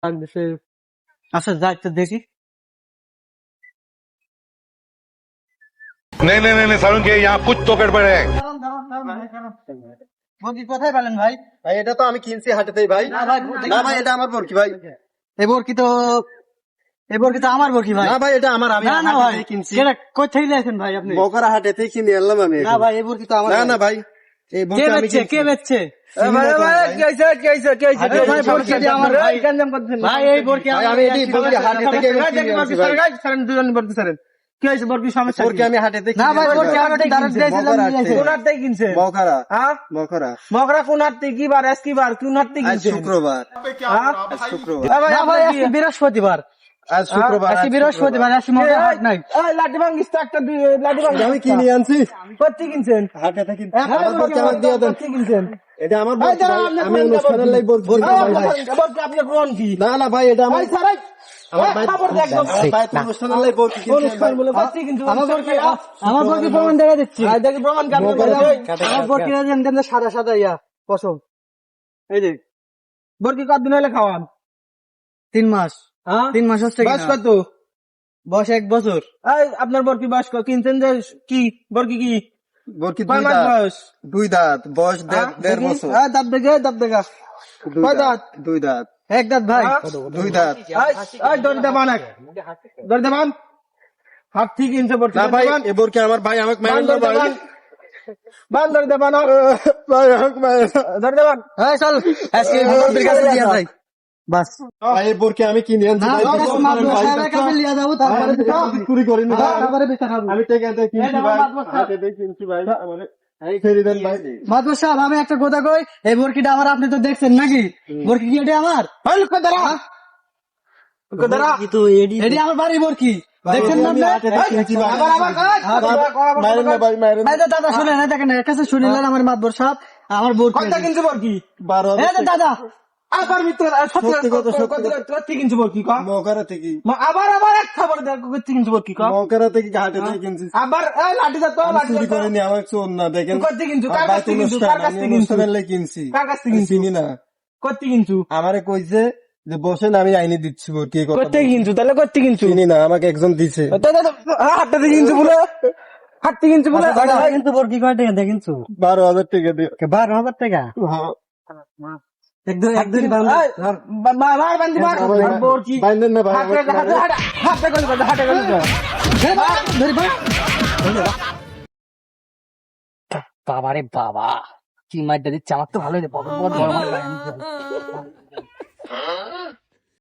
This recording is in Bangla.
লাগতেছে। আচ্ছা যাই তো দেখি। नहीं नहीं नहीं नहीं सारुण के यहाँ कुछ तो गड़बड़ है। বরকি কোথায় পেলেন ভাই? ভাই এটা তো আমি কিনছি হাটেতেই ভাই। না ভাই, না ভাই এটা আমার বরকি ভাই। এই বরকি তো আমার বরকি ভাই। না ভাই এটা আমার, আমি না না ভাই, হাটেতেই কিনছি। সেটা কোথায় নিয়েছেন ভাই আপনি? বকরা হাটেতেই কিনে আনলাম আমি না এখন। ভাই, এই বরকি তো আমার। না না ভাই এই কে বরকি আমি বেচছে? কিনছি। কে বেচছে? ভাই ভাই ভাই বরকি দিয়ে আমার ভাই। ভাই এই বরকি ভাই, আমি এটি বরকি হাটে থেকে এনে কিনে আনছি ভাই। কি হয়েছে বরকি সমস্যা? বরকি আমি হাটেতে না কিনে ভাই, আনছি বরকি ভাই। আমার দাঁড়াতে দিয়েছিলাম, বকরা নিয়ে হাটে। এসে। বকরা হ্যাঁ বকরা মগরা কোন হাটতে কি বার আজ কি বার কোন হাটতে আজ কিনছেন শুক্রবার। হ্যাঁ? আজ শুক্রবার। এ ভাই, না ভাই, আপনার আজকে কি- বৃহস্পতিবার। আজ শুক্রবার। আজকে আজ বৃহস্পতিবার, আজকে মনে হয় হাট নাই। এই লাঠি ভাঙ্গিস তো একটা লাঠি ভাঙ্গিস আমি কিনে আনছি করতে কিনছেন হাটে থেকে। হ্যাঁ, আমার বরকি আমার দিয়ে দেন। করতে কিনছেন এটা আমার এই বরকি দাঁড়ান, ভাই। আপনি আমি কোন অনুষ্ঠানের বরকি? লাই বরকি কিনছি ভাই ভাই। আপনি কোন কি না না ভাই এটা আমার এই স্যার আমার ভাই খবর দেখ একদম। ভাই তো অনুষ্ঠানের লাই বরকি কিনছি অনুষ্ঠান ভাই। বলে করতে কিন্তু আমার বরকি প্রমাণ দেখা দিচ্ছি। দেখি প্রমাণ কাটবে আমার বরকি সাদা সাদা ইয়া পশম। এই যে বরকি কতদিন হলে খাওয়ান 3 মাস। হ্যাঁ 3 মাস হচ্ছে বয়স কিনা? কত বয়স 1 বছর। এই আপনার বরকি বয়স কত কিনছেন যে কি বরকি কি বরকি কয় দুই মাস দাঁত। বয়স দুই দাঁত বয়স হ্যাঁ? দেড় দেখি। বছর। দাঁত দেখে দাঁত দেখা দুই কয় দাঁত? দুই দাঁত এক দাঁত ভাই। হ্যাঁ? দুই দাঁত। দড়ি দেবান দড়ি দেবান হাত ঠিক ইনছে পড়ছে না ভাই এ বরকি আমার ভাই আমাকে মারেন না ভাই। বান দড়ি দেবান ভাই আমাকে মারেন না। দড়ি দেবান এই চল আজকে বরকির কাছে নিয়ে যাই। বাস। ভাই এই বরকি আমি কিনে আনছি না ভাই। বাস, বিশ্বাস মাদুর করেন ভাই। সাহেবের কাছে নিয়ে যাবো, তারপরে চুরি করিনি ভাই। তারপরে বিচার হবে। আমি টেকাতে কিনছি এই ভাই। মাদুর সাহেব। হাটেতে কিনছি ভাই। আমার এই ফেরি দেন ভাই। মাদুর সাহেব, আমি একটা কথা কই, এই বরকিটা আমার, আপনি তো দেখছেন নাকি? বরকি কি এটা আমার? ওই লোক দাঁড়া লোক দাঁড়া এটি আমার বাড়ির বরকি, দেখছেন না আমি আপনি? হাটেতে কিনছি ভাই। আবার মারেন না ভাই মারেন না। এই যে দাদা শুনেন, এই দেখেন এর কাছে শুনিলেন আমার মাদুর সাহেব, আমার বরকি। কয়টা কিনছে বরকি 12 এই যে দাদা, আবার মিত্র সত্যি কথা, সত্যি কথা। সত্যি কিনছে বরকি ক মকরা থেকে আবার এক খবর দেখ করতে কিনছে বরকি ক মকরা থেকে হাটেতে কিনছি। আবার এই লাঠি যা তো আমি লাঠি চুরি যা তো। করিনি, আমার চোর না দেখেন। করতে কিনছো কার আমার কাছ থেকে কিনছো কার কাছ থেকে কিনছো অনুষ্ঠানের লাই কিনছি। কার কাছ থেকে আমি কিনছো চিনি না। করতে কিনছো আমারে কইছে যে বসেন আমি আইনি দিচ্ছি বরকি এই কথা করতে বলছে। কিনছো তাহলে করতে কিনছো চিনি না, আমাকে একজন দিছে। হাটটা থেকে কিনছো বলে হাটতে কিনছো বলে কিন্তু বরকি কয় টাকা দিয়ে কিনছো? 12,000 টাকা দিও। 12,000 টাকা। হ্যাঁ। একদম একদম মার বান্দি মার আর বরকি বাইন্দেন না ভাই আমাকে মারেন। হাটে গলি হাটে গলি বাবারে বাবা, কি মাইটা দিচ্ছে, আমার তো ভালোই